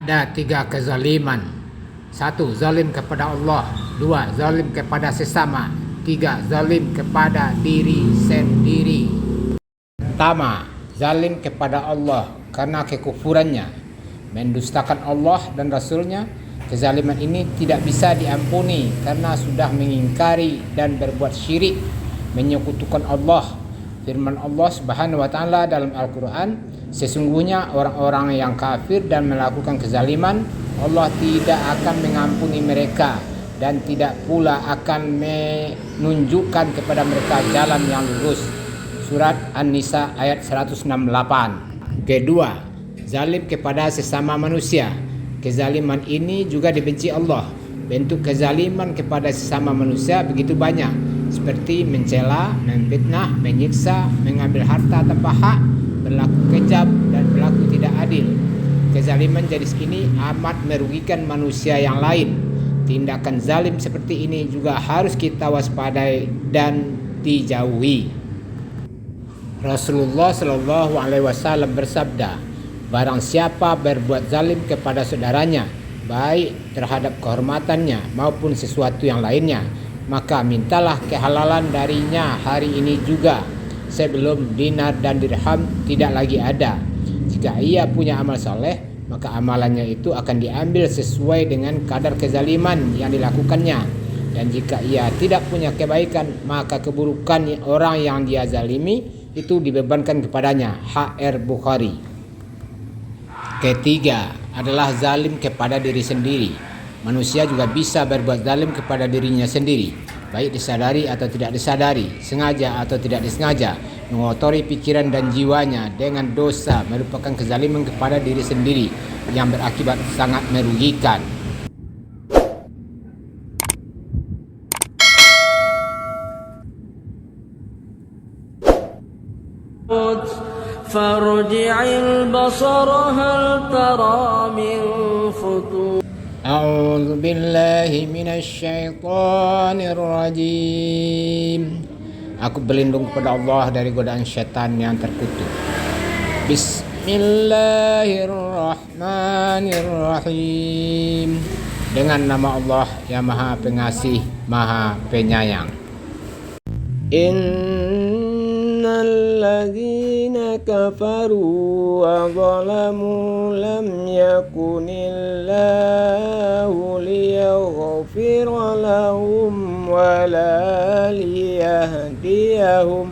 ada 3 kezaliman. 1. Zalim kepada Allah. 2. Zalim kepada sesama. 3. Zalim kepada diri sendiri. Pertama, zalim kepada Allah karena kekufurannya, mendustakan Allah dan Rasulnya. Kezaliman ini tidak bisa diampuni karena sudah mengingkari dan berbuat syirik, menyekutukan Allah. Firman Allah Subhanahu wa taala dalam Al-Qur'an, sesungguhnya orang-orang yang kafir dan melakukan kezaliman, Allah tidak akan mengampuni mereka dan tidak pula akan menunjukkan kepada mereka jalan yang lurus. Surat An-Nisa ayat 168. Kedua, zalim kepada sesama manusia. Kezaliman ini juga dibenci Allah. Bentuk kezaliman kepada sesama manusia begitu banyak, seperti mencela, memfitnah, menyiksa, mengambil harta tanpa hak, berlaku kejam, dan berlaku tidak adil. Kezaliman jenis ini amat merugikan manusia yang lain. Tindakan zalim seperti ini juga harus kita waspadai dan dijauhi. Rasulullah SAW bersabda, barang siapa berbuat zalim kepada saudaranya, baik terhadap kehormatannya maupun sesuatu yang lainnya, maka mintalah kehalalan darinya hari ini juga, sebelum dinar dan dirham tidak lagi ada. Jika ia punya amal soleh, maka amalannya itu akan diambil sesuai dengan kadar kezaliman yang dilakukannya. Dan jika ia tidak punya kebaikan, maka keburukan orang yang dia zalimi itu dibebankan kepadanya. HR Bukhari. Ketiga adalah zalim kepada diri sendiri. Manusia juga bisa berbuat zalim kepada dirinya sendiri, baik disadari atau tidak disadari, sengaja atau tidak disengaja. Mengotori pikiran dan jiwanya dengan dosa merupakan kezaliman kepada diri sendiri yang berakibat sangat merugikan. فارجع البصر هل ترى من فطور A'udzu billahi minasyaitonir rajim. Aku berlindung kepada Allah dari godaan syaitan yang terkutuk. Bismillahirrahmanirrahim. Dengan nama Allah yang Maha Pengasih, Maha Penyayang. Innalladzina kafaru wa zalamu lam yakunillahu liyaghfira lahum wa la liyahdiyahum.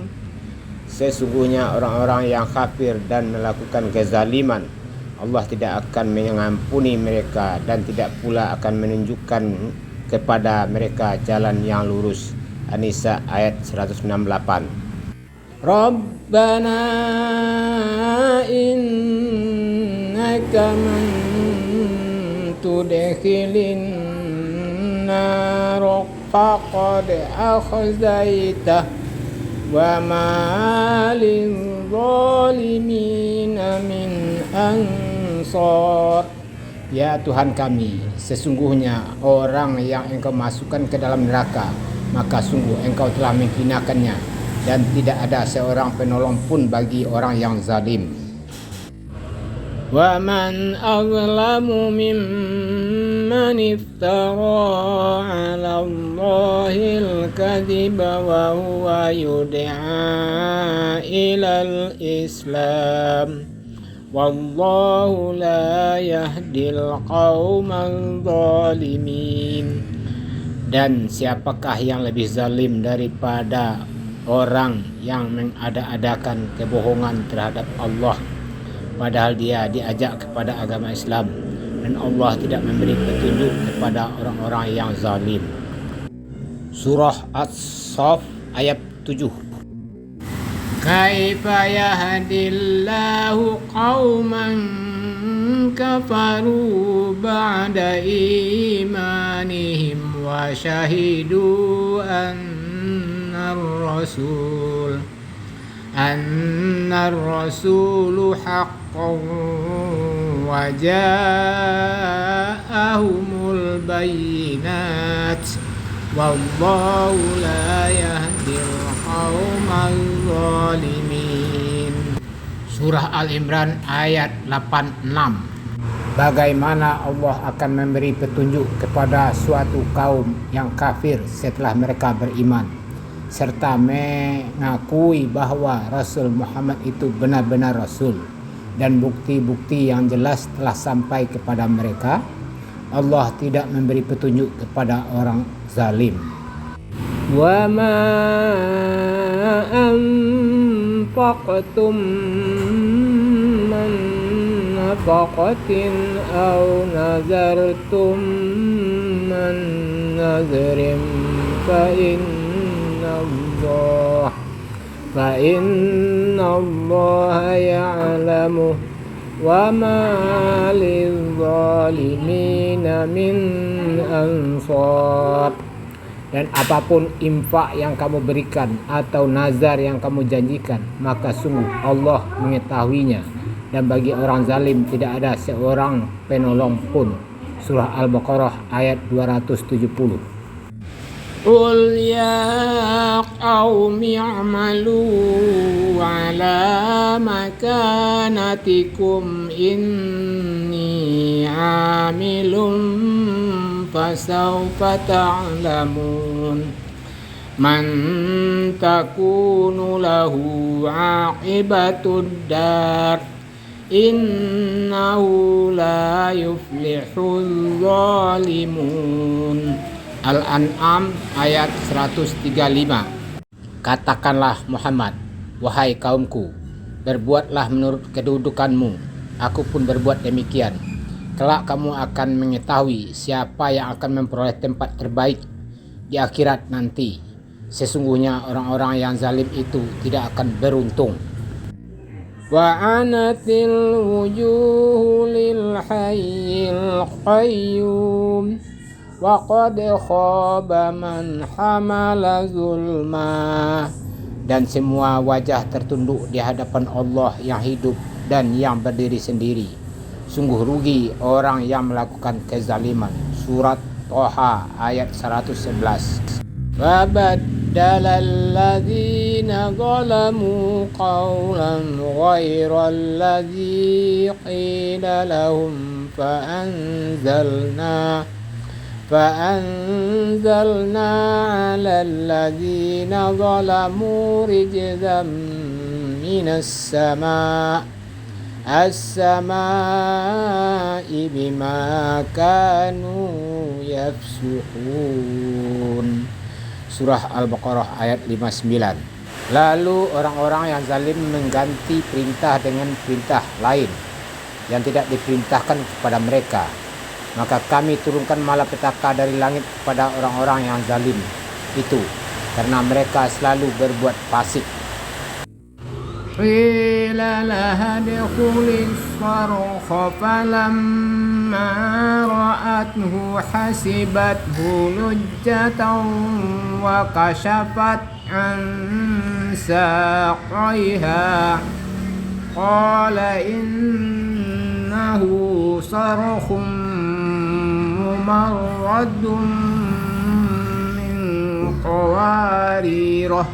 Sesungguhnya orang-orang yang kafir dan melakukan kezaliman, Allah tidak akan mengampuni mereka dan tidak pula akan menunjukkan kepada mereka jalan yang lurus. An-Nisa ayat 168. Rabbana innaka man tudkhilin nar faqad akhzaitah wa ma lil zalimin min ansar. Ya Tuhan kami, sesungguhnya orang yang Engkau masukkan ke dalam neraka, maka sungguh Engkau telah menghinakannya, dan tidak ada seorang penolong pun bagi orang yang zalim. Wa man azlamu mimman iftara 'ala Allahil kadhiba wa huwa yud'a ilal Islam. Wallahu la yahdil qaumal zalimin. Dan siapakah yang lebih zalim daripada orang yang mengada-adakan kebohongan terhadap Allah, padahal dia diajak kepada agama Islam, dan Allah tidak memberi petunjuk kepada orang-orang yang zalim. Surah As-Saff ayat 7. Kaifa yahdillahu qauman kafaru ba'da imanihim wa syahidu annar rasulu haqqan wa ja'ahumul bayyinat wallahu la yahdil qaumal zalimin. Surah Al-Imran ayat 86. Bagaimana Allah akan memberi petunjuk kepada suatu kaum yang kafir setelah mereka beriman, serta mengakui bahwa Rasul Muhammad itu benar-benar Rasul dan bukti-bukti yang jelas telah sampai kepada mereka. Allah tidak memberi petunjuk kepada orang zalim. Wa ma anfaqtum min nafaqatin aw nazartum min nazrin fa inna Allah ya'lamu wa ma lizzalimina min ansar. Dan apapun infak yang kamu berikan atau nazar yang kamu janjikan, maka sungguh Allah mengetahuinya, dan bagi orang zalim tidak ada seorang penolong pun. Surah Al-Baqarah ayat 270. Qul ya qaumi i'malu ala makanatikum inni 'amilun fasawfa ta'lamun man takunu lahu 'aqibatud dar innahu la yuflihul zalimun. Al-An'am ayat 135. Katakanlah Muhammad, wahai kaumku, berbuatlah menurut kedudukanmu, aku pun berbuat demikian. Kelak kamu akan mengetahui siapa yang akan memperoleh tempat terbaik di akhirat nanti. Sesungguhnya orang-orang yang zalim itu tidak akan beruntung. Wa anatil wujuhu lil hayyil qayyum wa qad khaba man hamala zulma. Dan semua wajah tertunduk di hadapan Allah yang hidup dan yang berdiri sendiri. Sungguh rugi orang yang melakukan kezaliman. Surat Toha ayat 111. Wa baddala alladhina zalamu qawlan ghayra alladhi qila lahum فأنزلنا على الذين ظلموا رجزا من السماء بما كانوا يفسقون. Surah Al-Baqarah ayat 59. Lalu orang-orang yang zalim mengganti perintah dengan perintah lain yang tidak diperintahkan kepada mereka. Maka kami turunkan malapetaka dari langit kepada orang-orang yang zalim itu, karena mereka selalu berbuat fasik. Qila laha dukhulis sarha falamma ra'athu hasibathu lujjatan wa kashafat an saqaiha qala innahu sarhun mumarradun min qawarirah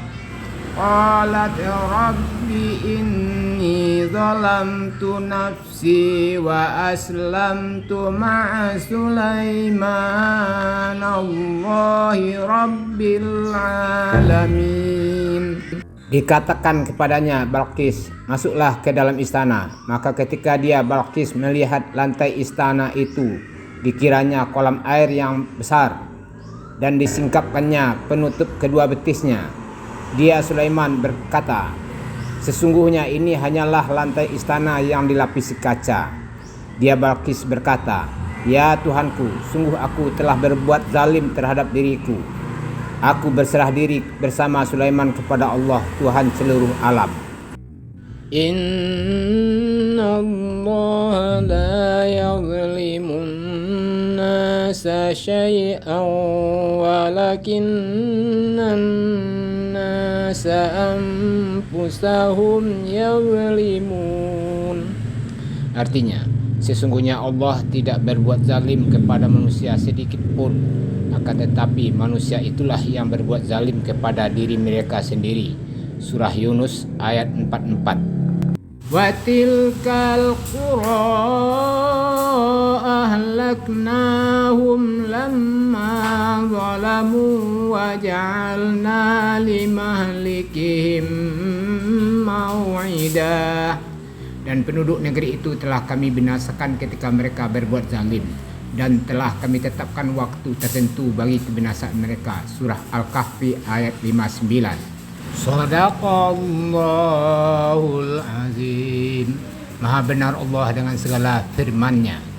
qalat rabbi inni zalamtu nafsi wa aslamtu ma'a Sulaiman Allahi rabbil alamin. Dikatakan kepadanya, Balqis, masuklah ke dalam istana. Maka ketika dia Balqis melihat lantai istana itu, dikiranya kolam air yang besar dan disingkapkannya penutup kedua betisnya. Dia Sulaiman berkata, sesungguhnya ini hanyalah lantai istana yang dilapisi kaca. Dia Balqis berkata, ya Tuhanku, sungguh aku telah berbuat zalim terhadap diriku. Aku berserah diri bersama Sulaiman kepada Allah, Tuhan seluruh alam. Inna Allah la yazlimun nasa syai'an walakinnan nasa anfusahum yazlimun. Artinya, sesungguhnya Allah tidak berbuat zalim kepada manusia sedikit pun, akan tetapi manusia itulah yang berbuat zalim kepada diri mereka sendiri. Surah Yunus ayat 44. Wa tilkal qura أهلكناهم لما ظلموا وجعلنا لمهلكهم موعدا. Dan penduduk negeri itu telah kami binasakan ketika mereka berbuat zalim, dan telah kami tetapkan waktu tertentu bagi kebinasaan mereka. Surah Al-Kahfi ayat 59. Shadaqallahul azim. Maha benar Allah dengan segala firman-Nya.